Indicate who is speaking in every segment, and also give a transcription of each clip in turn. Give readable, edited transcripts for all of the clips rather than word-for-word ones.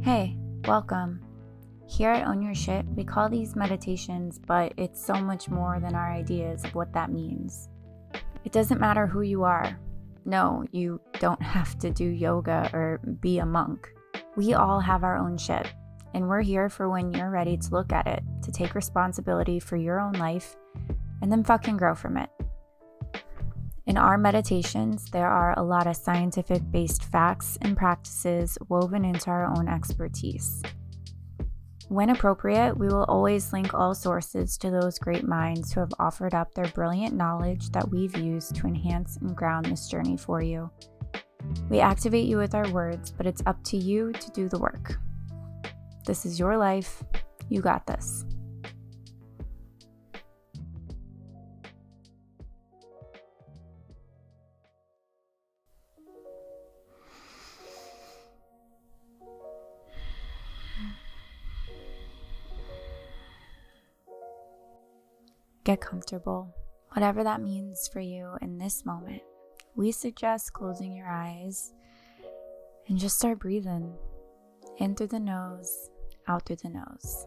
Speaker 1: Hey, welcome. Here at Own Your Shit, we call these meditations, but it's so much more than our ideas of what that means. It doesn't matter who you are. No, you don't have to do yoga or be a monk. We all have our own shit, and we're here for when you're ready to look at it, to take responsibility for your own life, and then fucking grow from it. In our meditations, there are a lot of scientific-based facts and practices woven into our own expertise. When appropriate, we will always link all sources to those great minds who have offered up their brilliant knowledge that we've used to enhance and ground this journey for you. We activate you with our words, but it's up to you to do the work. This is your life. You got this. Get comfortable, whatever that means for you in this moment. We suggest closing your eyes and just start breathing in through the nose, out through the nose.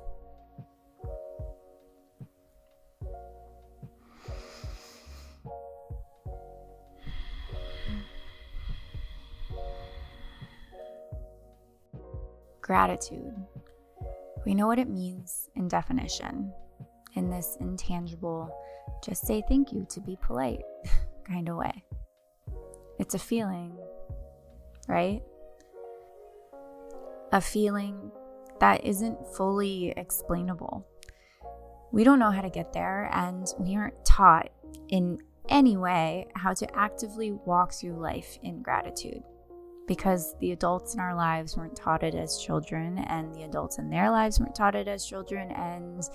Speaker 1: Gratitude. We know what it means in definition. In this intangible, just say thank you to be polite kind of way. It's a feeling, right? A feeling that isn't fully explainable. We don't know how to get there, and we aren't taught in any way how to actively walk through life in gratitude, because the adults in our lives weren't taught it as children, and the adults in their lives weren't taught it as children, and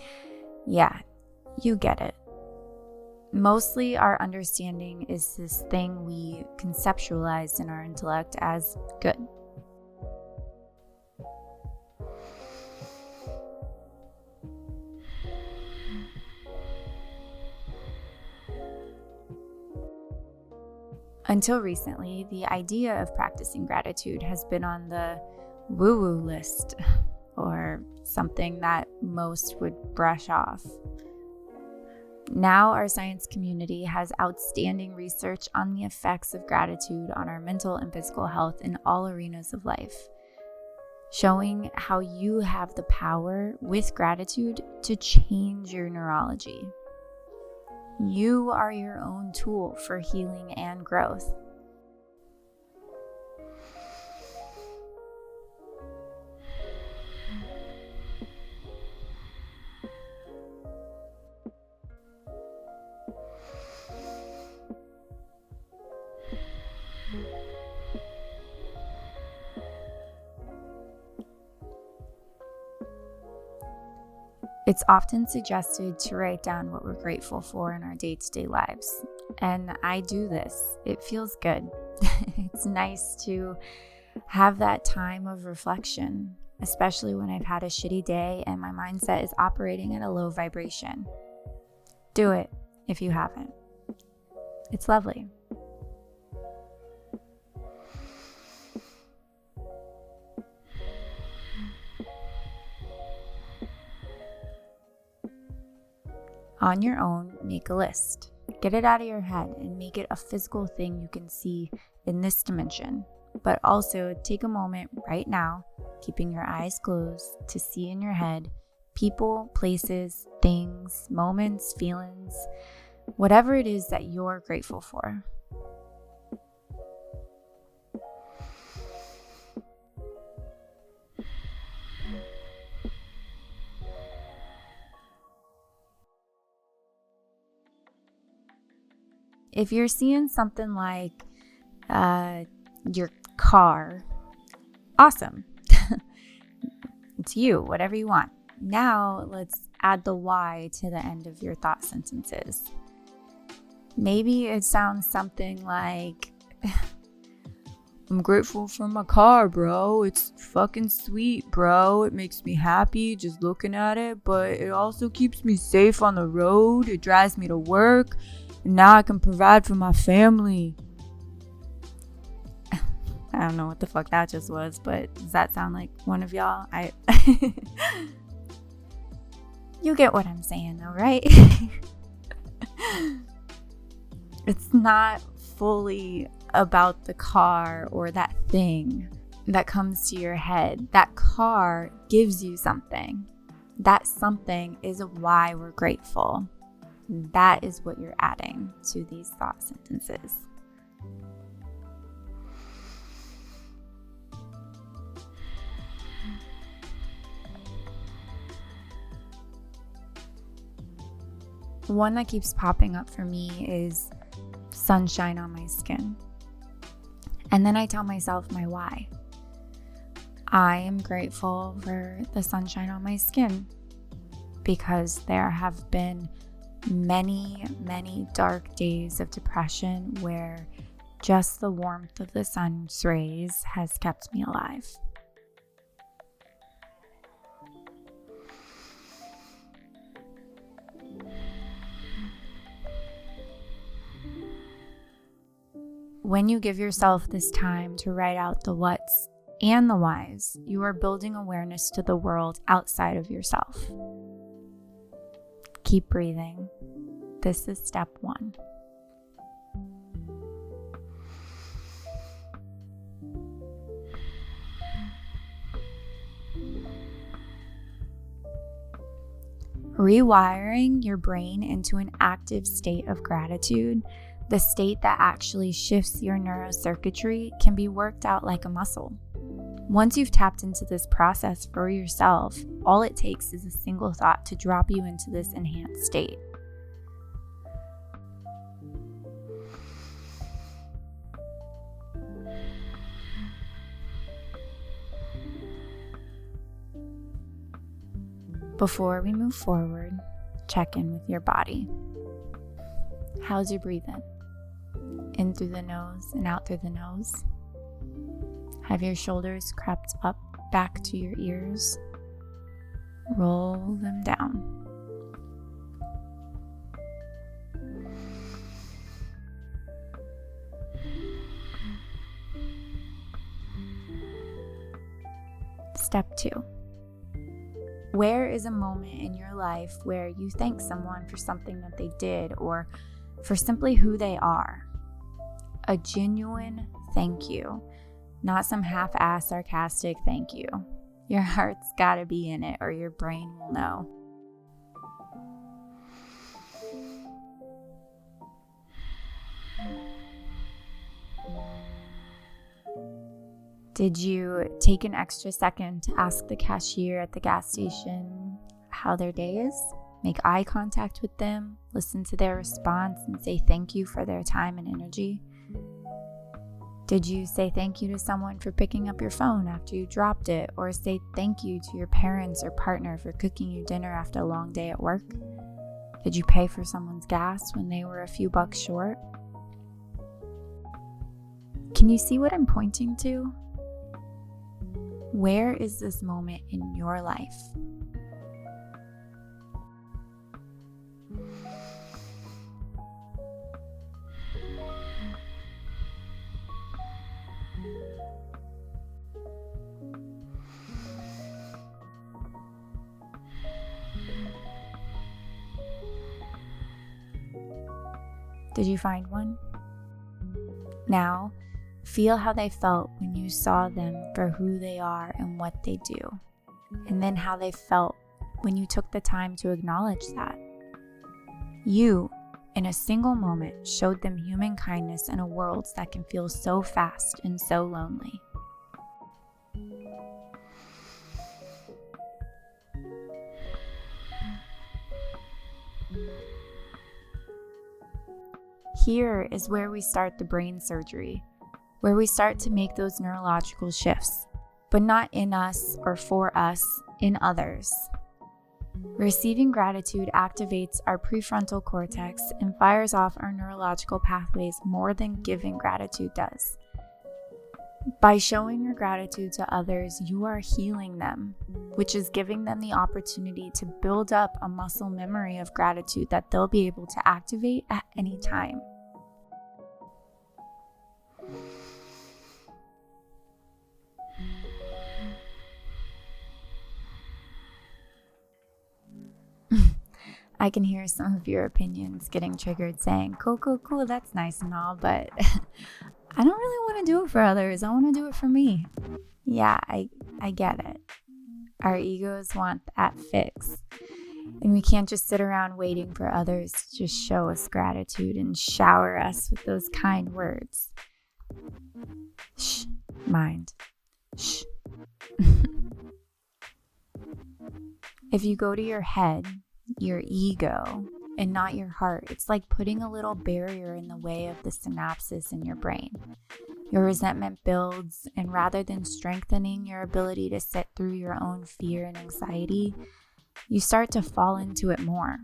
Speaker 1: yeah, you get it. Mostly our understanding is this thing we conceptualize in our intellect as good. Until recently, the idea of practicing gratitude has been on the woo-woo list, or something that most would brush off. Now our science community has outstanding research on the effects of gratitude on our mental and physical health in all arenas of life, showing how you have the power with gratitude to change your neurology. You are your own tool for healing and growth. It's often suggested to write down what we're grateful for in our day-to-day lives, and I do this. It feels good. It's nice to have that time of reflection, especially when I've had a shitty day and my mindset is operating at a low vibration. Do it if you haven't. It's lovely. On your own, make a list. Get it out of your head and make it a physical thing you can see in this dimension. But also take a moment right now, keeping your eyes closed, to see in your head people, places, things, moments, feelings, whatever it is that you're grateful for. If you're seeing something like your car, awesome. It's you, whatever you want. Now let's add the why to the end of your thought sentences. Maybe it sounds something like, I'm grateful for my car, bro. It's fucking sweet, bro. It makes me happy just looking at it, but it also keeps me safe on the road. It drives me to work, and now I can provide for my family. I don't know what the fuck that just was, but does that sound like one of y'all? You get what I'm saying though, right? It's not fully about the car or that thing that comes to your head. That car gives you something. That something is why we're grateful. That is what you're adding to these thought sentences. One that keeps popping up for me is sunshine on my skin. And then I tell myself my why. I am grateful for the sunshine on my skin because there have been many, many dark days of depression where just the warmth of the sun's rays has kept me alive. When you give yourself this time to write out the whats and the whys, you are building awareness to the world outside of yourself. Keep breathing. This is step 1. Rewiring your brain into an active state of gratitude, the state that actually shifts your neurocircuitry, can be worked out like a muscle. Once you've tapped into this process for yourself, all it takes is a single thought to drop you into this enhanced state. Before we move forward, check in with your body. How's your breathing? In through the nose and out through the nose. Have your shoulders crept up back to your ears. Roll them down. Step 2. Where is a moment in your life where you thank someone for something that they did or for simply who they are? A genuine thank you, not some half-assed sarcastic thank you. Your heart's gotta be in it or your brain will know. Did you take an extra second to ask the cashier at the gas station how their day is? Make eye contact with them, listen to their response, and say thank you for their time and energy? Did you say thank you to someone for picking up your phone after you dropped it, or say thank you to your parents or partner for cooking you dinner after a long day at work? Did you pay for someone's gas when they were a few bucks short? Can you see what I'm pointing to? Where is this moment in your life? Did you find one? Now, feel how they felt when you saw them for who they are and what they do, and then how they felt when you took the time to acknowledge that. You, in a single moment, showed them human kindness in a world that can feel so fast and so lonely. Here is where we start the brain surgery, where we start to make those neurological shifts, but not in us or for us, in others. Receiving gratitude activates our prefrontal cortex and fires off our neurological pathways more than giving gratitude does. By showing your gratitude to others, you are healing them, which is giving them the opportunity to build up a muscle memory of gratitude that they'll be able to activate at any time. I can hear some of your opinions getting triggered saying, cool, that's nice and all, but I don't really want to do it for others. I want to do it for me. Yeah, I get it. Our egos want that fix. And we can't just sit around waiting for others to just show us gratitude and shower us with those kind words. Shh, mind. Shh. If you go to your head, your ego, and not your heart, it's like putting a little barrier in the way of the synapses in your brain. Your resentment builds, and rather than strengthening your ability to sit through your own fear and anxiety, you start to fall into it more.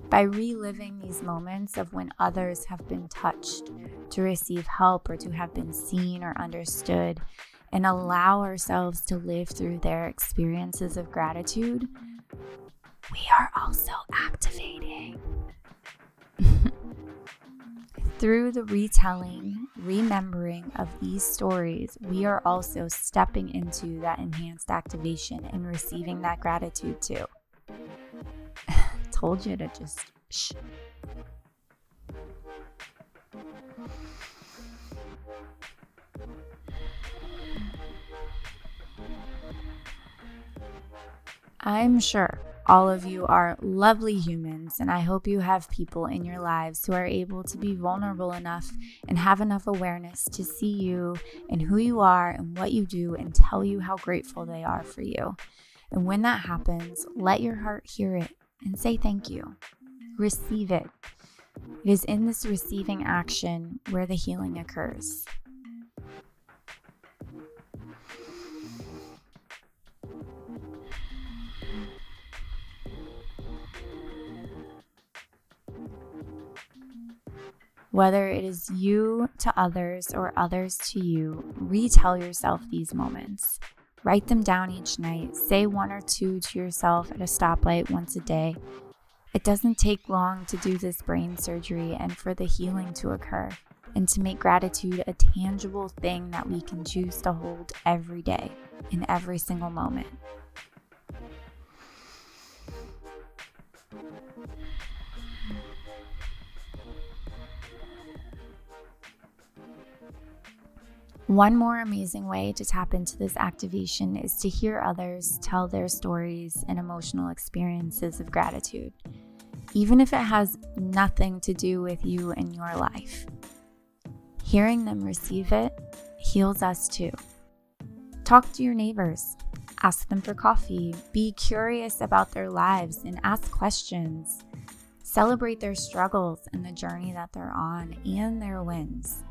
Speaker 1: By reliving these moments of when others have been touched to receive help or to have been seen or understood, and allow ourselves to live through their experiences of gratitude, we are also activating. Through the retelling, remembering of these stories, we are also stepping into that enhanced activation and receiving that gratitude too. Told you to just shh. I'm sure all of you are lovely humans, and I hope you have people in your lives who are able to be vulnerable enough and have enough awareness to see you and who you are and what you do and tell you how grateful they are for you. And when that happens, let your heart hear it and say thank you. Receive it. It is in this receiving action where the healing occurs. Whether it is you to others or others to you, retell yourself these moments. Write them down each night. Say one or two to yourself at a stoplight once a day. It doesn't take long to do this brain surgery and for the healing to occur, and to make gratitude a tangible thing that we can choose to hold every day, in every single moment. One more amazing way to tap into this activation is to hear others tell their stories and emotional experiences of gratitude, even if it has nothing to do with you and your life. Hearing them receive it heals us too. Talk to your neighbors, ask them for coffee, be curious about their lives and ask questions. Celebrate their struggles and the journey that they're on and their wins.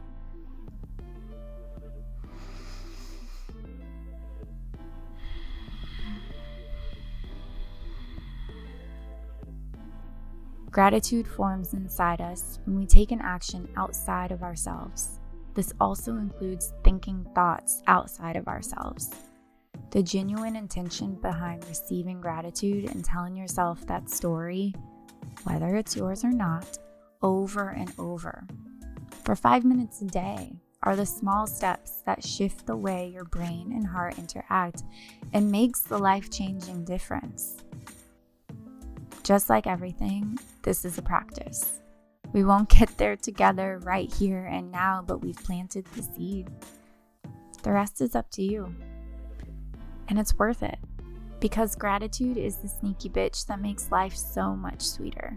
Speaker 1: Gratitude forms inside us when we take an action outside of ourselves. This also includes thinking thoughts outside of ourselves. The genuine intention behind receiving gratitude and telling yourself that story, whether it's yours or not, over and over, for 5 minutes a day, are the small steps that shift the way your brain and heart interact and makes the life-changing difference. Just like everything, this is a practice. We won't get there together right here and now, but we've planted the seed. The rest is up to you. And it's worth it, because gratitude is the sneaky bitch that makes life so much sweeter.